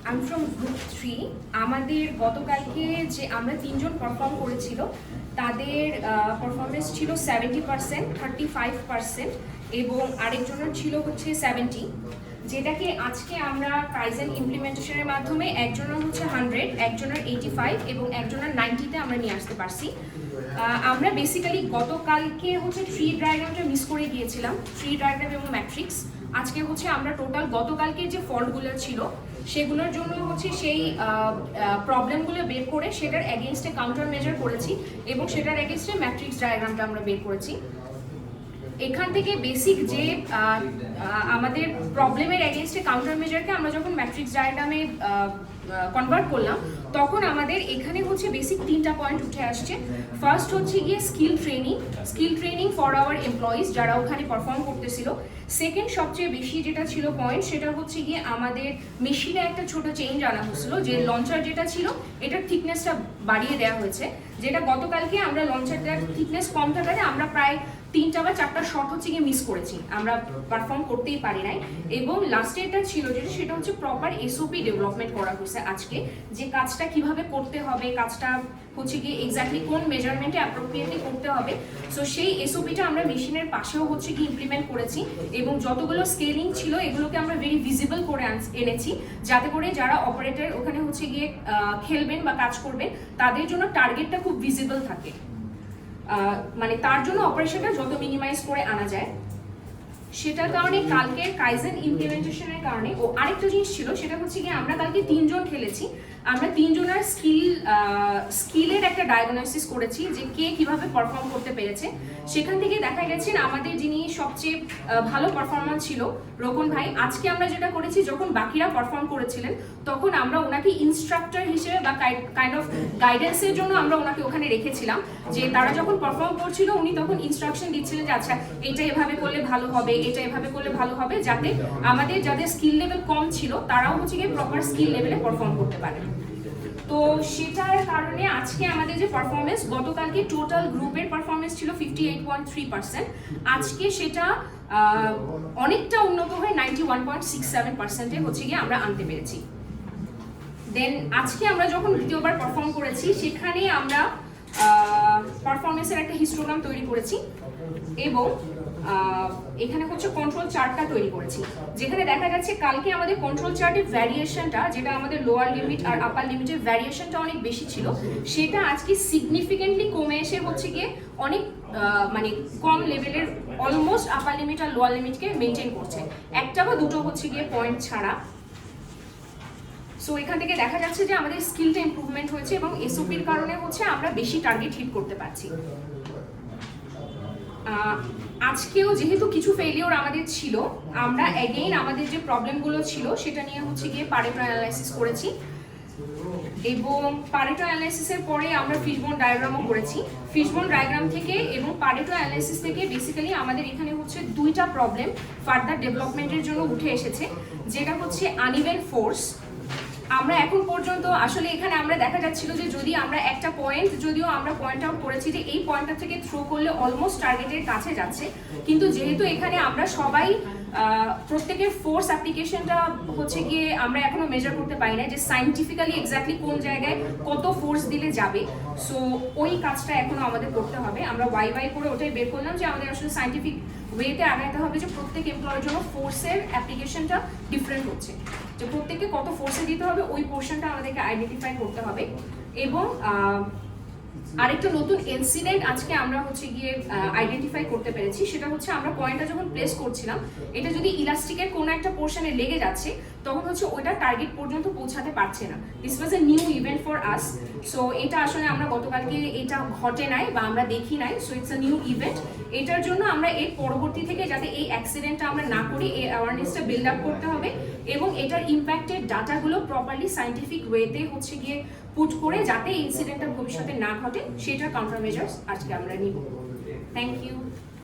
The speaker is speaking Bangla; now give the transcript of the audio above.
আমি ফ্রম গ্রুপ 3। আমাদের গতকালকে যে আমরা 3 জন পারফর্ম করেছিল তাদের পারফরমেন্স ছিল 70%, 35% এবং আরেকজনের ছিল হচ্ছে 70, যেটাকে আজকে আমরা কাইজেন ইমপ্লিমেন্টেশনের মাধ্যমে একজনের হচ্ছে 100, একজনের 85 এবং একজনের 90-তে আমরা নিয়ে আসতে পারছি। আমরা বেসিক্যালি গতকালকে হচ্ছে ট্রি ডায়াগ্রামটা মিস করে গিয়েছিলাম, ট্রি ডায়াগ্রাম এবং ম্যাট্রিক্স। আজকে হচ্ছে আমরা টোটাল গতকালকে যে ফল্টগুলো ছিল সেগুলোর জন্য হচ্ছে সেই প্রবলেমগুলো বের করে সেটার এগেনস্টে কাউন্টার মেজার করেছি এবং সেটার এগেনস্টে ম্যাট্রিক্স ডায়াগ্রামটা আমরা বের করেছি। এখান থেকে বেসিক যে আমাদের প্রবলেমের এগেনস্টে কাউন্টার মেজারকে আমরা যখন ম্যাট্রিক্স ডায়াগ্রামে কনভার্ট করলাম তখন আমাদের এখানে হচ্ছে বেসিক 3টা পয়েন্ট উঠে আসছে। ফার্স্ট হচ্ছে গিয়ে skill training for our employees যারা ওখানে পারফর্ম করতেছিল। সেকেন্ড সবচেয়ে বেশি যেটা ছিল পয়েন্ট সেটা হচ্ছে গিয়ে আমাদের মেশিনে একটা ছোট চেঞ্জ আনা হয়েছিল, যে লঞ্চার যেটা ছিল এটার থিকনেসটা বাড়িয়ে দেওয়া হয়েছে, যেটা গতকালকে আমরা লঞ্চারটার থিকনেস কম থাকাতে আমরা প্রায় 3টা বা 4টা শট হচ্ছে গিয়ে মিস করেছি, আমরা পারফর্ম করতেই পারি নাই। এবং লাস্টে এটা ছিল যেটা সেটা হচ্ছে প্রপার এসওপি ডেভেলপমেন্ট করা হয়েছে আজকে, যে কাজটা কিভাবে করতে হবে, কাজটা হচ্ছে গিয়ে এক্স্যাক্টলি কোন মেজারমেন্টে অ্যাপ্রোপ্রিয়েটলি করতে হবে। সো সেই এসওপিটা আমরা মেশিনের পাশেও হচ্ছে গিয়ে ইমপ্লিমেন্ট করেছি এবং যতগুলো স্কেলিং ছিল এগুলোকে আমরা ভেরি ভিজিবল করে এনেছি, যাতে করে যারা অপারেটর ওখানে হচ্ছে গিয়ে খেলবেন বা কাজ করবেন তাদের জন্য টার্গেটটা খুব ভিজিবল থাকে, মানে তার জন্য অপারেশনটা যত মিনিমাইজ করে আনা যায়। সেটার কারণে কালকের কাইজেন ইমপ্লিমেন্টেশনের কারণে আরেকটা জিনিস ছিল, সেটা হচ্ছে কি আমরা কালকে 3 জন খেলেছি, আমরা 3 জনের স্কিলের একটা ডায়াগনোসিস করেছি যে কে কিভাবে পারফর্ম করতে পেরেছে। সেখান থেকে দেখা গেছে আমাদের যিনি সবচেয়ে ভালো পারফরম্যান্স ছিল রোকন ভাই। আজকে আমরা যেটা করেছি, যখন বাকিরা পারফর্ম করেছিলেন তখন আমরা ওনাকে ইনস্ট্রাক্টর হিসেবে বা কাইন্ড অফ গাইডেন্সের জন্য আমরা ওনাকে ওখানে রেখেছিলাম, যে তারা যখন পারফর্ম করছিল উনি তখন ইনস্ট্রাকশন দিচ্ছিলেন যে আচ্ছা এটা এভাবে করলে ভালো হবে, এটা এভাবে করলে ভালো হবে, যাতে আমাদের যাদের স্কিল লেভেল কম ছিল তারাও হচ্ছে গিয়ে প্রপার স্কিল লেভেলে পারফর্ম করতে পারে। তো সেটার কারণে আজকে আমাদের যে পারফরমেন্স, গতকালকে টোটাল গ্রুপের পারফরমেন্স ছিল 58.3%, আজকে সেটা অনেকটা উন্নত হয়ে 91.67%-এ হচ্ছে গিয়ে আমরা আনতে পেরেছি। দেন আজকে আমরা যখন দ্বিতীয়বার পারফর্ম করেছি সেখানে আমরা পারফরমেন্সের একটা হিস্টোগ্রাম তৈরি করেছি এবং এখানে হচ্ছে কন্ট্রোল চার্টটা তৈরি করেছি, যেখানে দেখা যাচ্ছে কালকে আমাদের কন্ট্রোল চার্টের ভ্যারিয়েশনটা, যেটা আমাদের লোয়ার লিমিট আর আপার লিমিটের ভ্যারিয়েশনটা অনেক বেশি ছিল, সেটা আজকে সিগনিফিকেন্টলি কমে এসে হচ্ছে গিয়ে অনেক মানে কম লেভেলের অলমোস্ট আপার লিমিট আর লোয়ার লিমিটকে মেনটেন করছে, একটা বা দুটো হচ্ছে গিয়ে পয়েন্ট ছাড়া। সো এখান থেকে দেখা যাচ্ছে যে আমাদের স্কিলটা ইমপ্রুভমেন্ট হয়েছে এবং এসওপির কারণে হচ্ছে আমরা বেশি টার্গেট হিট করতে পারছি। আজকেও যেহেতু কিছু ফেলিওর আমাদের ছিল, আমরা অ্যাগেইন আমাদের যে প্রবলেমগুলো ছিল সেটা নিয়ে হচ্ছে গিয়ে পারেটো অ্যানালাইসিস করেছি এবং পারেটো অ্যানালাইসিসের পরে আমরা ফিশবোন ডায়াগ্রামও করেছি। ফিশবোন ডায়াগ্রাম থেকে এবং পারেটো অ্যানালাইসিস থেকে বেসিক্যালি আমাদের এখানে হচ্ছে 2টা প্রবলেম ফার্দার ডেভেলপমেন্টের জন্য উঠে এসেছে, যেটা হচ্ছে আনইভেন ফোর্স। আমরা এখন পর্যন্ত আসলে এখানে আমরা দেখা যাচ্ছিল যে যদি আমরা একটা পয়েন্ট, যদিও আমরা পয়েন্ট আউট করেছি যে এই পয়েন্টটা থেকে থ্রো করলে অলমোস্ট টার্গেটের কাছে যাচ্ছে, কিন্তু যেহেতু এখানে আমরা সবাই প্রত্যেকের ফোর্স অ্যাপ্লিকেশনটা হচ্ছে গিয়ে আমরা এখনো মেজার করতে পারি না যে সাইন্টিফিক্যালি এক্স্যাক্টলি কোন জায়গায় কত ফোর্স দিলে যাবে। সো ওই কাজটা এখনো আমাদের করতে হবে। আমরা ওয়াই করে ওটাই বের করলাম যে আমাদের আসলে সাইন্টিফিক ওয়েতে আগাইতে হবে যে প্রত্যেক এমপ্লয়ের জন্য ফোর্সের অ্যাপ্লিকেশনটা ডিফারেন্ট হচ্ছে, যে প্রত্যেককে কত ফোর্সে দিতে হবে ওই পোর্শনটা আমাদেরকে আইডেন্টিফাই করতে হবে। এবং আরেকটা নতুন ইনসিডেন্ট আজকে আমরা হচ্ছে গিয়ে আইডেন্টিফাই করতে পেরেছি, সেটা হচ্ছে আমরা পয়েন্টটা যখন প্লেস করছিলাম এটা যদি ইলাস্টিকের কোনো একটা পোর্শনে লেগে যাচ্ছে তখন হচ্ছে ওইটা টার্গেট পর্যন্ত পৌঁছাতে পারছে না। This was a new event for us. So এটা আসলে আমরা গতকালকে এটা ঘটে নাই বা আমরা দেখি নাই, so it's a new event. এটার জন্য আমরা এর পরবর্তী থেকে যাতে এই অ্যাক্সিডেন্টটা আমরা না করি এই অ্যাওয়ারনেসটা বিল্ড আপ করতে হবে এবং এটার ইম্প্যাক্টেড ডাটাগুলো প্রপারলি সাইন্টিফিক ওয়েতে হচ্ছে গিয়ে পুট করে যাতে ইনসিডেন্টটা ভবিষ্যতে না ঘটে সেটার কাউন্টার মেজার্স আজকে আমরা নিব। Thank you.